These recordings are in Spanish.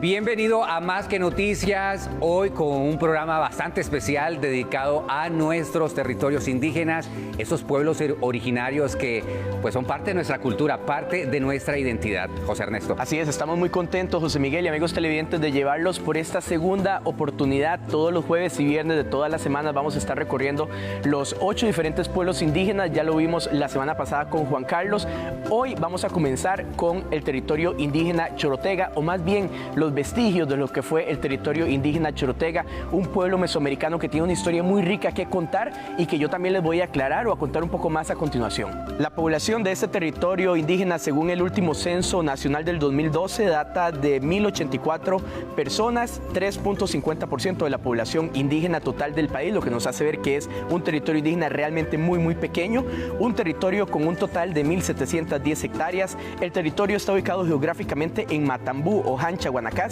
Bienvenido a Más que Noticias, hoy con un programa bastante especial dedicado a nuestros territorios indígenas, esos pueblos originarios que pues son parte de nuestra cultura, parte de nuestra identidad. José Ernesto. Así es, estamos muy contentos, José Miguel y amigos televidentes, de llevarlos por esta segunda oportunidad. Todos los jueves y viernes de todas las semanas vamos a estar recorriendo los 8 diferentes pueblos indígenas. Ya lo vimos la semana pasada con Juan Carlos. Hoy vamos a comenzar con el territorio indígena Chorotega, o más bien los vestigios de lo que fue el territorio indígena Chorotega, un pueblo mesoamericano que tiene una historia muy rica que contar y que yo también les voy a aclarar o a contar un poco más a continuación. La población de este territorio indígena, según el último censo nacional del 2012, data de 1,084 personas, 3.50% de la población indígena total del país, lo que nos hace ver que es un territorio indígena realmente muy pequeño, un territorio con un total de 1,710 hectáreas. El territorio está ubicado geográficamente en Matambú, Ojancha, Guanacaste.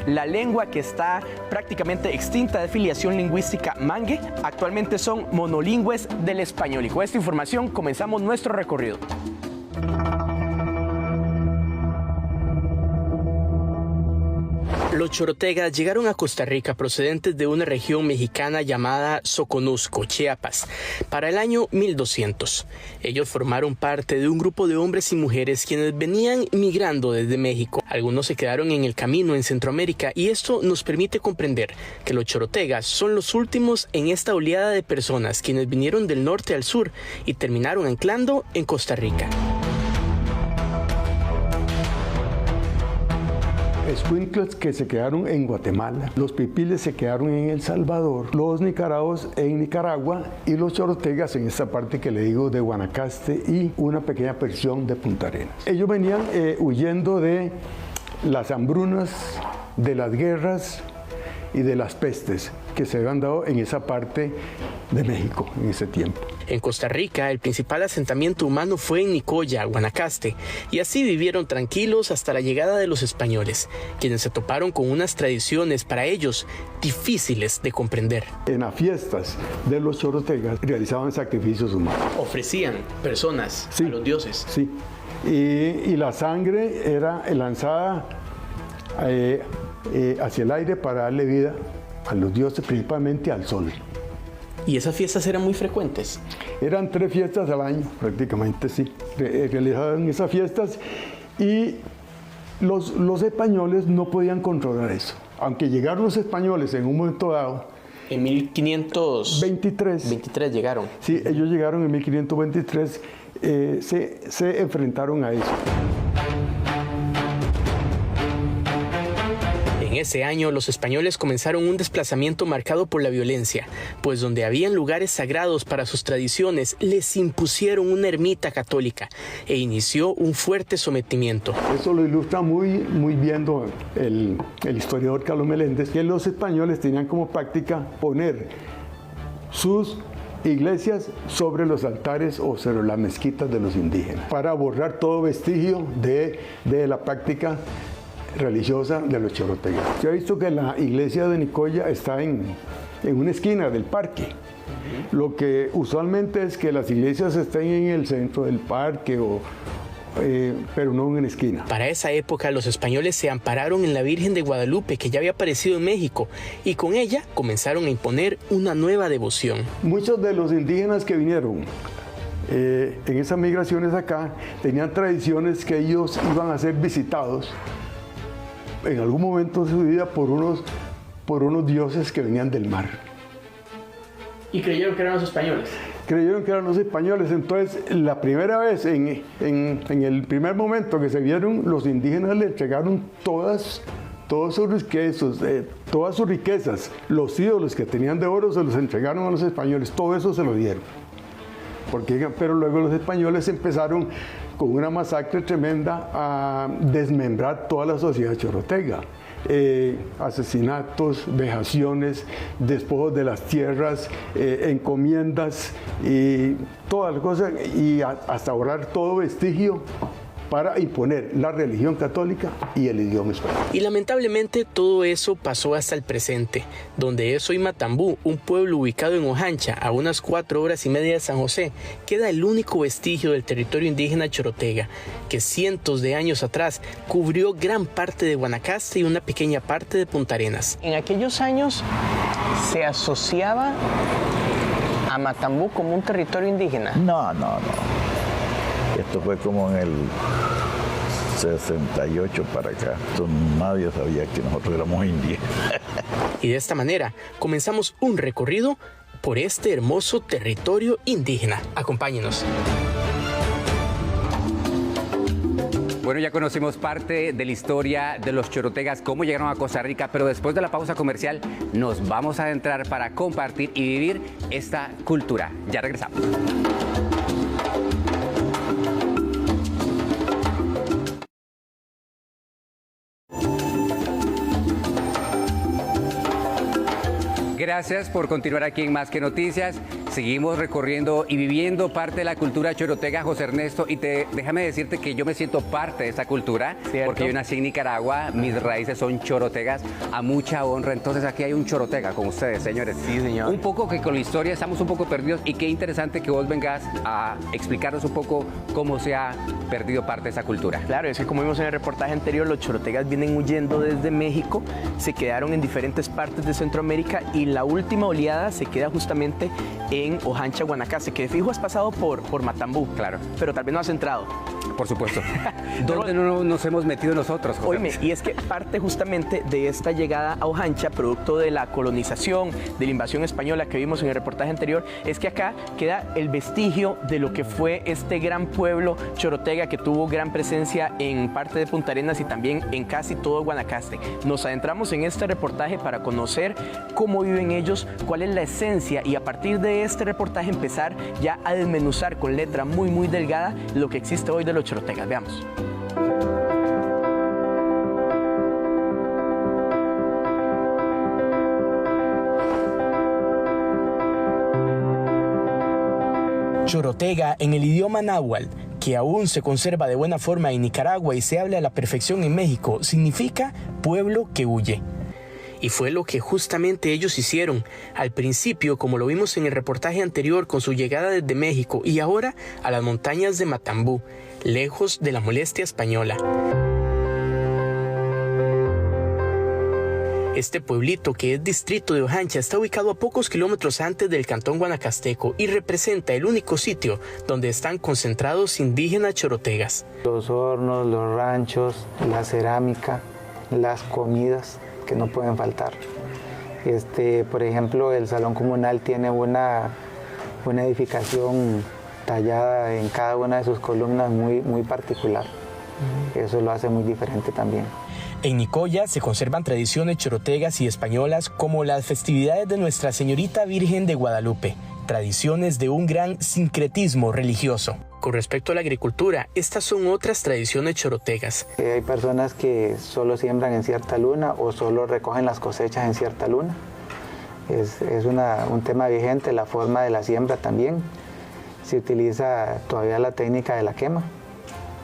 La lengua que está prácticamente extinta de filiación lingüística mangue. Actualmente son monolingües del español. Y con esta información comenzamos nuestro recorrido. Los chorotegas llegaron a Costa Rica procedentes de una región mexicana llamada Soconusco, Chiapas, para el año 1200. Ellos formaron parte de un grupo de hombres y mujeres quienes venían migrando desde México. Algunos se quedaron en el camino en Centroamérica y esto nos permite comprender que los chorotegas son los últimos en esta oleada de personas quienes vinieron del norte al sur y terminaron anclando en Costa Rica. Escuincles que se quedaron en Guatemala, los pipiles se quedaron en El Salvador, los nicaragüos en Nicaragua y los chorotegas en esta parte que le digo de Guanacaste y una pequeña porción de Punta Arenas. Ellos venían huyendo de las hambrunas, de las guerras y de las pestes que se habían dado en esa parte de México en ese tiempo. En Costa Rica, el principal asentamiento humano fue en Nicoya, Guanacaste, y así vivieron tranquilos hasta la llegada de los españoles, quienes se toparon con unas tradiciones para ellos difíciles de comprender. En las fiestas de los chorotegas realizaban sacrificios humanos. Ofrecían personas a los dioses. Sí, y la sangre era lanzada hacia el aire para darle vida a los dioses, principalmente al sol. ¿Y esas fiestas eran muy frecuentes? Eran 3 fiestas al año, prácticamente, sí. Realizaban esas fiestas y los españoles no podían controlar eso. Aunque llegaron los españoles en un momento dado. En 1523 llegaron. Sí, ellos llegaron en 1523, se enfrentaron a eso. En ese año, los españoles comenzaron un desplazamiento marcado por la violencia, pues donde habían lugares sagrados para sus tradiciones, les impusieron una ermita católica e inició un fuerte sometimiento. Eso lo ilustra muy bien el historiador Carlos Meléndez, que los españoles tenían como práctica poner sus iglesias sobre los altares o sobre las mezquitas de los indígenas, para borrar todo vestigio de la práctica religiosa de los chorotegas. Se ha visto que la iglesia de Nicoya está en una esquina del parque. Lo que usualmente es que las iglesias estén en el centro del parque, pero no en la esquina. Para esa época, los españoles se ampararon en la Virgen de Guadalupe, que ya había aparecido en México, y con ella comenzaron a imponer una nueva devoción. Muchos de los indígenas que vinieron en esas migraciones acá tenían tradiciones que ellos iban a ser visitados en algún momento de su vida por unos dioses que venían del mar. ¿Y creyeron que eran los españoles? Creyeron que eran los españoles. Entonces, la primera vez, en el primer momento que se vieron, los indígenas le entregaron todas sus riquezas. Los ídolos que tenían de oro se los entregaron a los españoles. Todo eso se lo dieron. Pero luego los españoles empezaron con una masacre tremenda a desmembrar toda la sociedad chorotega. Asesinatos, vejaciones, despojos de las tierras, encomiendas y todas las cosas, y hasta borrar todo vestigio para imponer la religión católica y el idioma español. Y lamentablemente todo eso pasó hasta el presente, donde es hoy Matambú, un pueblo ubicado en Ojancha, a unas 4 horas y media de San José, queda el único vestigio del territorio indígena chorotega, que cientos de años atrás cubrió gran parte de Guanacaste y una pequeña parte de Punta Arenas. En aquellos años se asociaba a Matambú como un territorio indígena. No. Esto fue como en el 68 para acá. Nadie sabía que nosotros éramos indios. Y de esta manera comenzamos un recorrido por este hermoso territorio indígena. Acompáñenos. Bueno, ya conocimos parte de la historia de los chorotegas, cómo llegaron a Costa Rica, pero después de la pausa comercial nos vamos a adentrar para compartir y vivir esta cultura. Ya regresamos. Gracias por continuar aquí en Más que Noticias. Seguimos recorriendo y viviendo parte de la cultura chorotega, José Ernesto, y déjame decirte que yo me siento parte de esa cultura, ¿cierto? Porque yo nací en Nicaragua, mis raíces son chorotegas, a mucha honra. Entonces aquí hay un chorotega con ustedes, señores. Sí, señor. Un poco que con la historia estamos un poco perdidos, y qué interesante que vos vengas a explicarnos un poco cómo se ha perdido parte de esa cultura. Claro, es que como vimos en el reportaje anterior, los chorotegas vienen huyendo desde México, se quedaron en diferentes partes de Centroamérica y la última oleada se queda justamente en Ojancha, Guanacaste, que de fijo has pasado por Matambú. Claro. Pero tal vez no has entrado. Por supuesto. ¿Dónde no nos hemos metido nosotros, José? Oíme, y es que parte justamente de esta llegada a Ojancha, producto de la colonización, de la invasión española que vimos en el reportaje anterior, es que acá queda el vestigio de lo que fue este gran pueblo chorotega que tuvo gran presencia en parte de Punta Arenas y también en casi todo Guanacaste. Nos adentramos en este reportaje para conocer cómo viven ellos, cuál es la esencia, y a partir de este reportaje empezar ya a desmenuzar con letra muy delgada lo que existe hoy de los chorotegas. Veamos. Chorotega en el idioma náhuatl, que aún se conserva de buena forma en Nicaragua y se habla a la perfección en México, significa pueblo que huye. Y fue lo que justamente ellos hicieron, al principio, como lo vimos en el reportaje anterior, con su llegada desde México, y ahora a las montañas de Matambú, lejos de la molestia española. Este pueblito, que es distrito de Ojancha, está ubicado a pocos kilómetros antes del cantón guanacasteco y representa el único sitio donde están concentrados indígenas chorotegas. Los hornos, los ranchos, la cerámica, las comidas que no pueden faltar. Por ejemplo, el salón comunal tiene una edificación tallada en cada una de sus columnas muy particular. Eso lo hace muy diferente también. En Nicoya se conservan tradiciones chorotegas y españolas como las festividades de Nuestra Señorita Virgen de Guadalupe, tradiciones de un gran sincretismo religioso. Con respecto a la agricultura, estas son otras tradiciones chorotegas. Hay personas que solo siembran en cierta luna o solo recogen las cosechas en cierta luna. Es un tema vigente, la forma de la siembra también. Se utiliza todavía la técnica de la quema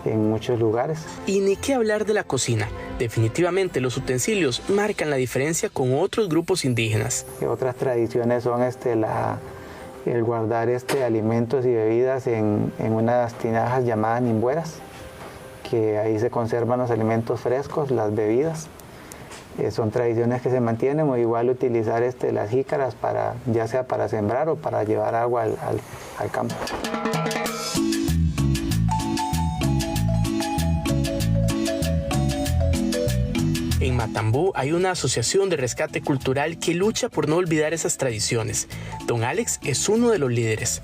en muchos lugares. Y ni qué hablar de la cocina. Definitivamente los utensilios marcan la diferencia con otros grupos indígenas. Otras tradiciones son el guardar alimentos y bebidas en unas tinajas llamadas nimbueras, que ahí se conservan los alimentos frescos, las bebidas. Son tradiciones que se mantienen, o igual utilizar las jícaras ya sea para sembrar o para llevar agua al campo. En Matambú hay una asociación de rescate cultural que lucha por no olvidar esas tradiciones. Don Alex es uno de los líderes.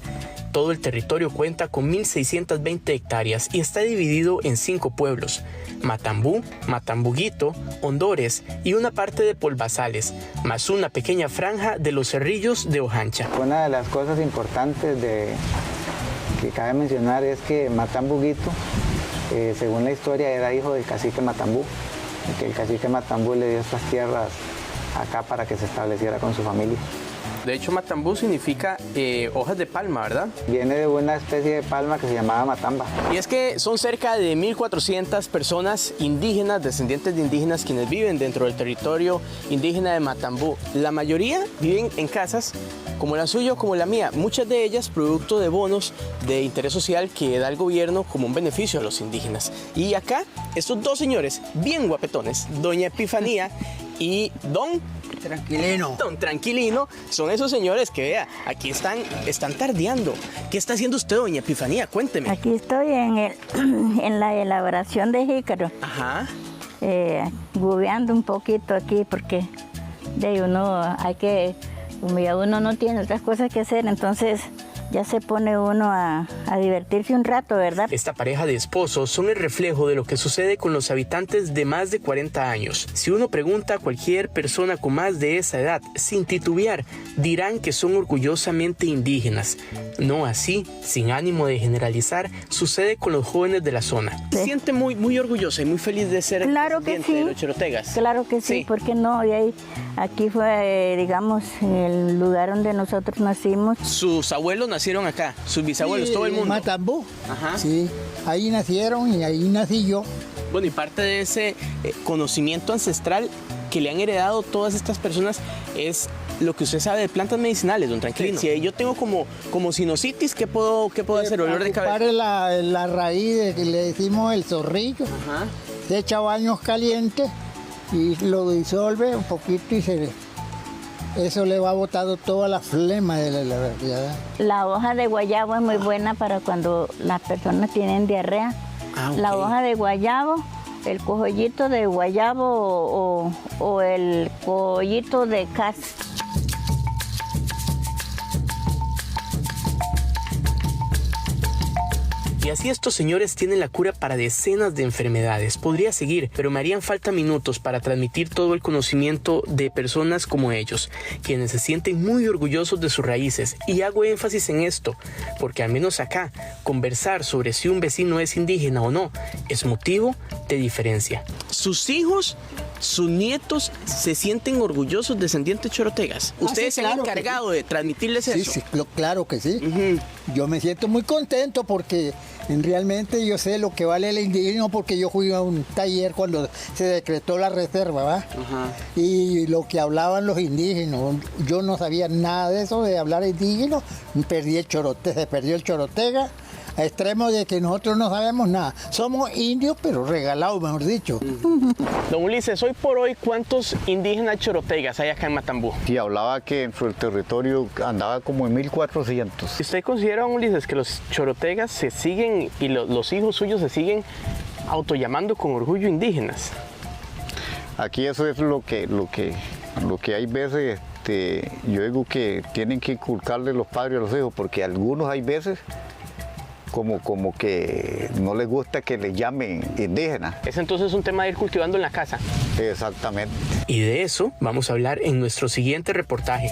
Todo el territorio cuenta con 1.620 hectáreas y está dividido en 5 pueblos: Matambú, Matambuguito, Hondores y una parte de Polvazales, más una pequeña franja de los cerrillos de Ojancha. Una de las cosas importantes que cabe mencionar es que Matambuguito, según la historia, era hijo del cacique Matambú, que el cacique Matambú le dio estas tierras acá para que se estableciera con su familia. De hecho, Matambú significa hojas de palma, ¿verdad? Viene de una especie de palma que se llamaba matamba. Y es que son cerca de 1.400 personas indígenas, descendientes de indígenas, quienes viven dentro del territorio indígena de Matambú. La mayoría viven en casas como la suya o como la mía, muchas de ellas producto de bonos de interés social que da el gobierno como un beneficio a los indígenas. Y acá, estos dos señores bien guapetones, doña Epifanía y don Tranquilino, son esos señores que, vea, aquí están tardeando. ¿Qué está haciendo usted, doña Epifanía? Cuénteme. Aquí estoy en la elaboración de jícaro. Ajá. Gubeando un poquito aquí porque como ya uno no tiene otras cosas que hacer, entonces ya se pone uno a divertirse un rato, ¿verdad? Esta pareja de esposos son el reflejo de lo que sucede con los habitantes de más de 40 años. Si uno pregunta a cualquier persona con más de esa edad, sin titubear, dirán que son orgullosamente indígenas. No así, sin ánimo de generalizar, sucede con los jóvenes de la zona. Sí. ¿Se siente muy orgullosa y muy feliz de ser Claro que descendiente sí. de los chorotegas? Claro que sí, ¿por qué no? Y aquí fue, digamos, el lugar donde nosotros nacimos. Sus abuelos nacieron acá, sus bisabuelos, Sí, todo el mundo. Matambú. Ajá. Sí, ahí nacieron y ahí nací yo. Bueno, y parte de ese conocimiento ancestral que le han heredado todas estas personas es lo que usted sabe de plantas medicinales, don Tranquilino. Si yo tengo como sinusitis, ¿qué puedo hacer? ¿Dolor de cabeza? La raíz de que le decimos el zorrillo. Ajá. Se echa baños calientes y lo disuelve un poquito y eso le va botando toda la flema de la verdad. La hoja de guayabo es muy buena para cuando las personas tienen diarrea. Ah, ok. La hoja de guayabo, el cojollito de guayabo o el cojollito de cas. Y así estos señores tienen la cura para decenas de enfermedades. Podría seguir, pero me harían falta minutos para transmitir todo el conocimiento de personas como ellos, quienes se sienten muy orgullosos de sus raíces. Y hago énfasis en esto, porque al menos acá, conversar sobre si un vecino es indígena o no es motivo de diferencia. Sus hijos, sus nietos se sienten orgullosos descendientes chorotegas. Ustedes sí, se han claro que encargado de transmitirles eso. Sí, claro que sí. Yo me siento muy contento porque realmente yo sé lo que vale el indígena porque yo fui a un taller cuando se decretó la reserva, ¿va? Ajá. Y lo que hablaban los indígenas, yo no sabía nada de eso, de hablar indígena, se perdió el chorotega, a extremo de que nosotros no sabemos nada. Somos indios, pero regalados, mejor dicho. Don Ulises, hoy por hoy, ¿cuántos indígenas chorotegas hay acá en Matambú? Y hablaba que en su territorio andaba como en 1400. ¿Usted considera, don Ulises, que los chorotegas se siguen y los hijos suyos se siguen autollamando con orgullo indígenas? Aquí eso es lo que hay veces, yo digo que tienen que inculcarle los padres a los hijos, porque algunos hay veces como que no les gusta que les llamen indígenas. Es entonces un tema de ir cultivando en la casa. Exactamente. Y de eso vamos a hablar en nuestro siguiente reportaje.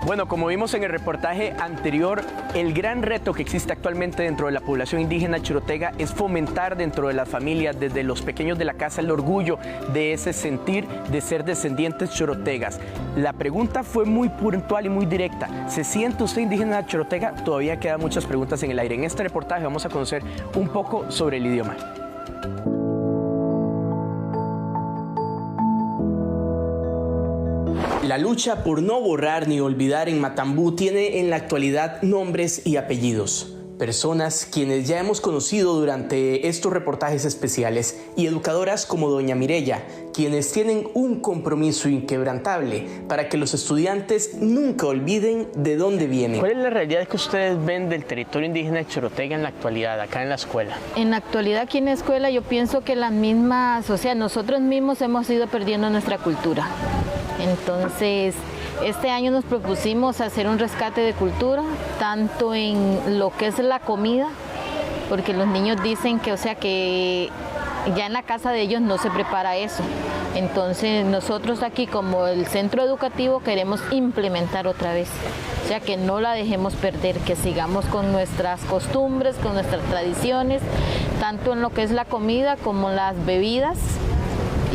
Bueno, como vimos en el reportaje anterior, el gran reto que existe actualmente dentro de la población indígena chorotega es fomentar dentro de las familias, desde los pequeños de la casa, el orgullo de ese sentir de ser descendientes chorotegas. La pregunta fue muy puntual y muy directa. ¿Se siente usted indígena chorotega? Todavía quedan muchas preguntas en el aire. En este reportaje vamos a conocer un poco sobre el idioma. La lucha por no borrar ni olvidar en Matambú tiene en la actualidad nombres y apellidos. Personas quienes ya hemos conocido durante estos reportajes especiales y educadoras como doña Mireya, quienes tienen un compromiso inquebrantable para que los estudiantes nunca olviden de dónde vienen. ¿Cuál es la realidad que ustedes ven del territorio indígena de Chorotega en la actualidad, acá en la escuela? En la actualidad aquí en la escuela yo pienso que las mismas, o sea, nosotros mismos hemos ido perdiendo nuestra cultura. Entonces, este año nos propusimos hacer un rescate de cultura, tanto en lo que es la comida, porque los niños dicen que, o sea, que ya en la casa de ellos no se prepara eso. Entonces nosotros aquí como el centro educativo queremos implementar otra vez, o sea que no la dejemos perder, que sigamos con nuestras costumbres, con nuestras tradiciones, tanto en lo que es la comida como las bebidas.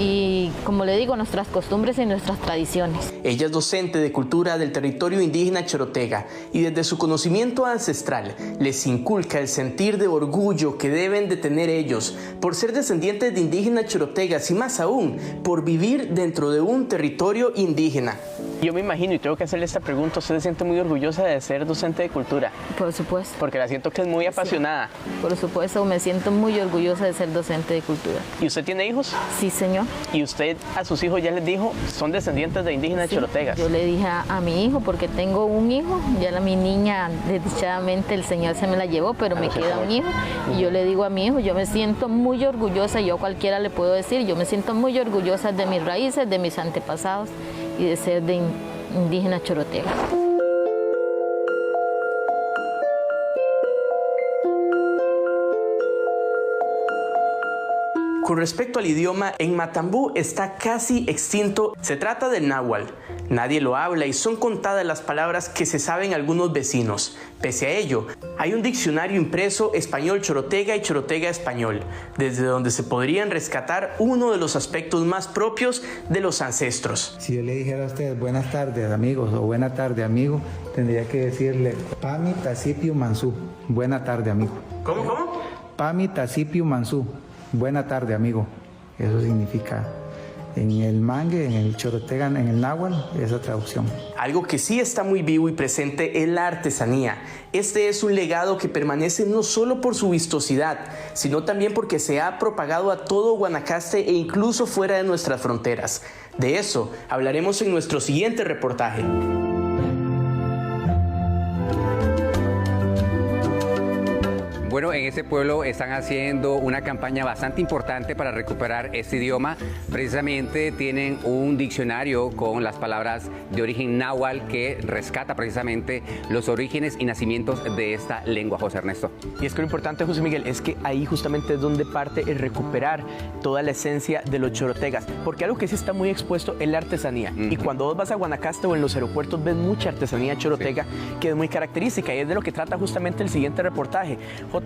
Y como le digo, nuestras costumbres y nuestras tradiciones. Ella es docente de cultura del territorio indígena chorotega y desde su conocimiento ancestral les inculca el sentir de orgullo que deben de tener ellos por ser descendientes de indígenas chorotegas y más aún por vivir dentro de un territorio indígena. Yo me imagino, y tengo que hacerle esta pregunta, ¿usted se siente muy orgullosa de ser docente de cultura? Por supuesto. Porque la siento que es muy apasionada. Sí, por supuesto, me siento muy orgullosa de ser docente de cultura. ¿Y usted tiene hijos? Sí, señor. ¿Y usted a sus hijos ya les dijo, son descendientes de indígenas chorotegas? Yo le dije a mi hijo, porque tengo un hijo, ya mi niña, desdichadamente el Señor se me la llevó, pero me queda un hijo. Y yo le digo a mi hijo, yo me siento muy orgullosa, yo a cualquiera le puedo decir, yo me siento muy orgullosa de mis raíces, de mis antepasados y de ser de indígena chorotega. Con respecto al idioma, en Matambú está casi extinto. Se trata del náhuatl. Nadie lo habla y son contadas las palabras que se saben algunos vecinos. Pese a ello, hay un diccionario impreso español chorotega y chorotega español, desde donde se podrían rescatar uno de los aspectos más propios de los ancestros. Si yo le dijera a ustedes buenas tardes amigos o buena tarde amigo, tendría que decirle Pami Tasipiu Mansú, buena tarde amigo. ¿Cómo? Pami Tasipiu Mansú, buena tarde amigo. Eso significa en el mangue, en el chorotega, en el náhuatl, esa traducción. Algo que sí está muy vivo y presente es la artesanía. Este es un legado que permanece no solo por su vistosidad, sino también porque se ha propagado a todo Guanacaste e incluso fuera de nuestras fronteras. De eso hablaremos en nuestro siguiente reportaje. Bueno, en ese pueblo están haciendo una campaña bastante importante para recuperar este idioma. Precisamente tienen un diccionario con las palabras de origen náhuatl que rescata precisamente los orígenes y nacimientos de esta lengua, José Ernesto. Y es que lo importante, José Miguel, es que ahí justamente es donde parte el recuperar toda la esencia de los chorotegas, porque algo que sí está muy expuesto es la artesanía. Y cuando vos vas a Guanacaste o en los aeropuertos ves mucha artesanía chorotega que es muy característica y es de lo que trata justamente el siguiente reportaje.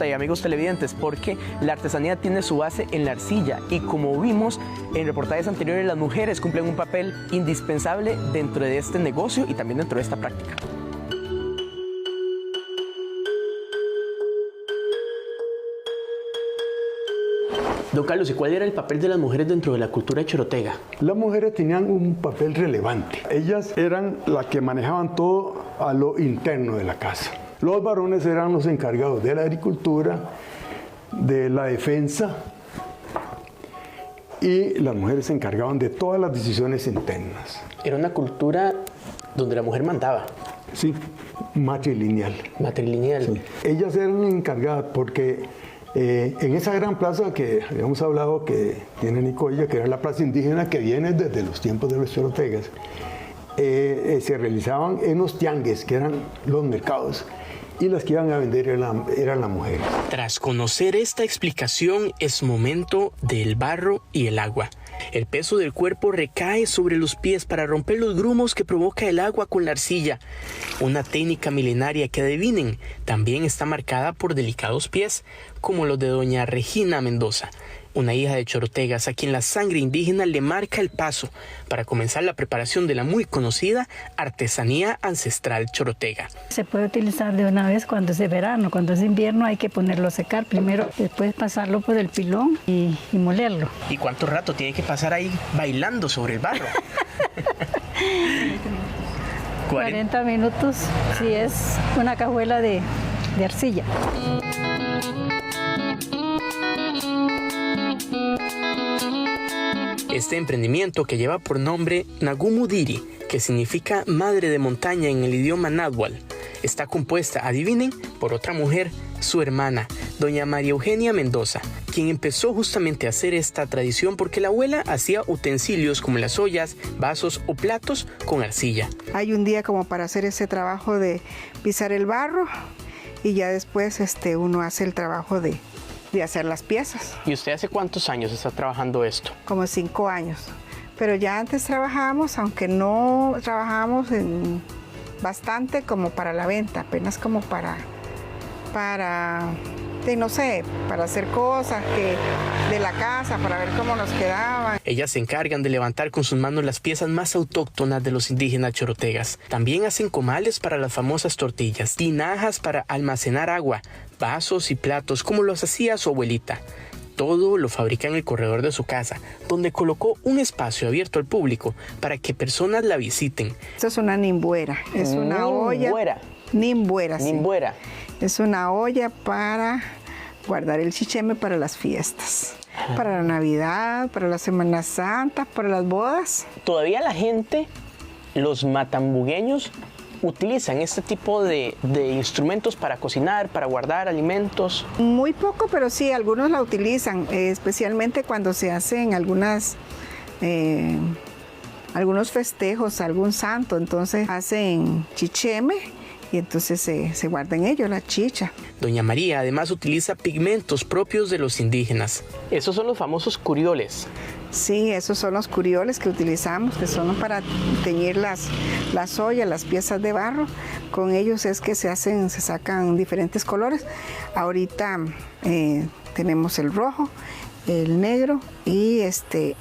Y amigos televidentes, porque la artesanía tiene su base en la arcilla y como vimos en reportajes anteriores, las mujeres cumplen un papel indispensable dentro de este negocio y también dentro de esta práctica. Don Carlos, ¿y cuál era el papel de las mujeres dentro de la cultura chorotega? Las mujeres tenían un papel relevante. Ellas eran las que manejaban todo a lo interno de la casa. Los varones eran los encargados de la agricultura, de la defensa, y las mujeres se encargaban de todas las decisiones internas. Era una cultura donde la mujer mandaba. Sí, matrilineal. Matrilineal. Sí. Ellas eran encargadas porque en esa gran plaza que habíamos hablado que tiene Nicoya, que era la plaza indígena que viene desde los tiempos de los chorotegas, se realizaban en los tiangues, que eran los mercados, y las que iban a vender eran las mujeres. Tras conocer esta explicación, es momento del barro y el agua. El peso del cuerpo recae sobre los pies para romper los grumos que provoca el agua con la arcilla. Una técnica milenaria que, adivinen, también está marcada por delicados pies, como los de doña Regina Mendoza, una hija de chorotegas a quien la sangre indígena le marca el paso para comenzar la preparación de la muy conocida artesanía ancestral chorotega. Se puede utilizar de una vez cuando es de verano, cuando es invierno hay que ponerlo a secar primero, después pasarlo por el pilón y molerlo. ¿Y cuánto rato tiene que pasar ahí bailando sobre el barro? 40 minutos, si es una cajuela de arcilla. Este emprendimiento, que lleva por nombre Nagumudiri, que significa madre de montaña en el idioma náhuatl, está compuesta, adivinen, por otra mujer, su hermana, doña María Eugenia Mendoza, quien empezó justamente a hacer esta tradición porque la abuela hacía utensilios como las ollas, vasos o platos con arcilla. Hay un día como para hacer ese trabajo de pisar el barro y ya después uno hace el trabajo de hacer las piezas. ¿Y usted hace cuántos años está trabajando esto? Como 5 años. pero ya antes trabajábamos, aunque no trabajábamos bastante como para la venta, apenas como para no sé, para hacer cosas de la casa, para ver cómo nos quedaban. Ellas se encargan de levantar con sus manos las piezas más autóctonas de los indígenas chorotegas. También hacen comales para las famosas tortillas, tinajas para almacenar agua, vasos y platos como los hacía su abuelita. Todo lo fabrica en el corredor de su casa, donde colocó un espacio abierto al público para que personas la visiten. Esto es una nimbuera, es una olla. Nimbuera, sí. Nimbuera. Es una olla para guardar el chicheme para las fiestas, para la Navidad, para la Semana Santa, para las bodas. Todavía la gente, los matambugueños, utilizan este tipo de instrumentos para cocinar, para guardar alimentos. Muy poco, pero sí, algunos la utilizan, especialmente cuando se hacen algunos festejos, algún santo, entonces hacen chicheme. Y entonces se guarda en ello la chicha. Doña María además utiliza pigmentos propios de los indígenas. Esos son los famosos curioles. Sí, esos son los curioles que utilizamos, que son para teñir las ollas, las piezas de barro. Con ellos es que se sacan diferentes colores. Ahorita tenemos el rojo, el negro y este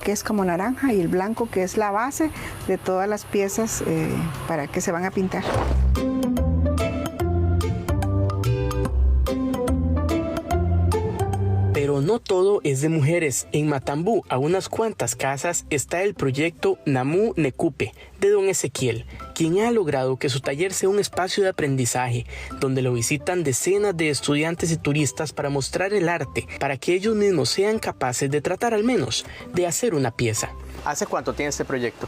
que es como naranja y el blanco que es la base de todas las piezas para que se van a pintar. Pero no todo es de mujeres. En Matambú, a unas cuantas casas, está el proyecto Namu Necupe de don Ezequiel, quien ha logrado que su taller sea un espacio de aprendizaje, donde lo visitan decenas de estudiantes y turistas para mostrar el arte, para que ellos mismos sean capaces de tratar al menos de hacer una pieza. ¿Hace cuánto tiene este proyecto?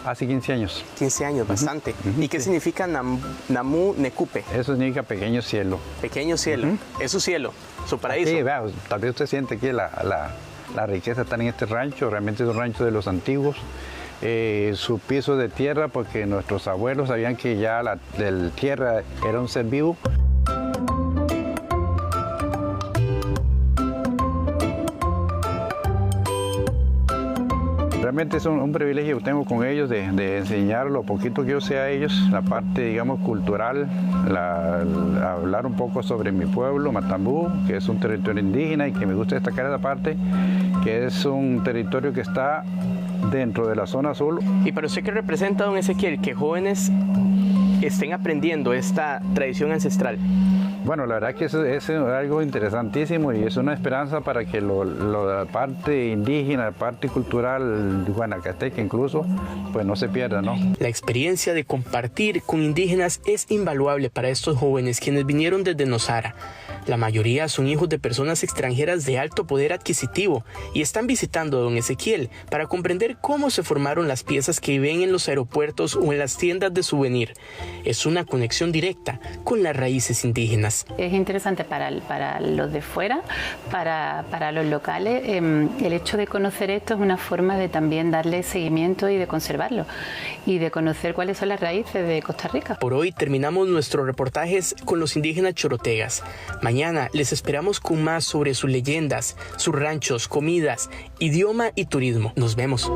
Hace 15 años. 15 años, bastante. ¿Y qué significa Namu Necupe? Eso significa pequeño cielo. Pequeño cielo. Es su cielo, su paraíso. Sí, vea, tal vez usted siente que la riqueza está en este rancho, realmente es un rancho de los antiguos. Su piso de tierra, porque nuestros abuelos sabían que ya la tierra era un ser vivo. Realmente es un privilegio que tengo con ellos de enseñar lo poquito que yo sé a ellos, la parte, digamos, cultural, hablar un poco sobre mi pueblo, Matambú, que es un territorio indígena y que me gusta destacar esa parte, que es un territorio que está dentro de la zona azul. ¿Y para usted qué representa, don Ezequiel, que jóvenes estén aprendiendo esta tradición ancestral? Bueno, la verdad que es algo interesantísimo y es una esperanza para que la parte indígena, la parte cultural guanacasteca incluso, pues no se pierda, ¿no? La experiencia de compartir con indígenas es invaluable para estos jóvenes quienes vinieron desde Nosara. La mayoría son hijos de personas extranjeras de alto poder adquisitivo y están visitando a don Ezequiel para comprender cómo se formaron las piezas que ven en los aeropuertos o en las tiendas de souvenir. Es una conexión directa con las raíces indígenas. Es interesante para los de fuera, para los locales. El hecho de conocer esto es una forma de también darle seguimiento y de conservarlo y de conocer cuáles son las raíces de Costa Rica. Por hoy terminamos nuestros reportajes con los indígenas chorotegas. Mañana les esperamos con más sobre sus leyendas, sus ranchos, comidas, idioma y turismo. Nos vemos.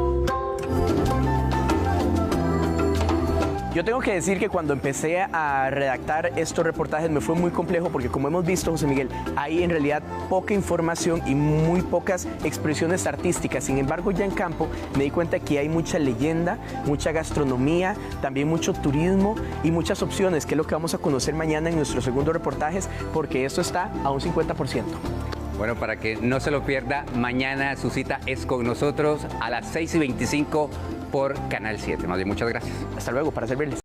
Yo tengo que decir que cuando empecé a redactar estos reportajes me fue muy complejo porque, como hemos visto, José Miguel, hay en realidad poca información y muy pocas expresiones artísticas. Sin embargo, ya en campo me di cuenta que hay mucha leyenda, mucha gastronomía, también mucho turismo y muchas opciones, que es lo que vamos a conocer mañana en nuestros segundos reportajes, porque esto está a un 50%. Bueno, para que no se lo pierda, mañana su cita es con nosotros a las 6:25 por Canal 7. Más bien, muchas gracias. Hasta luego, para servirles.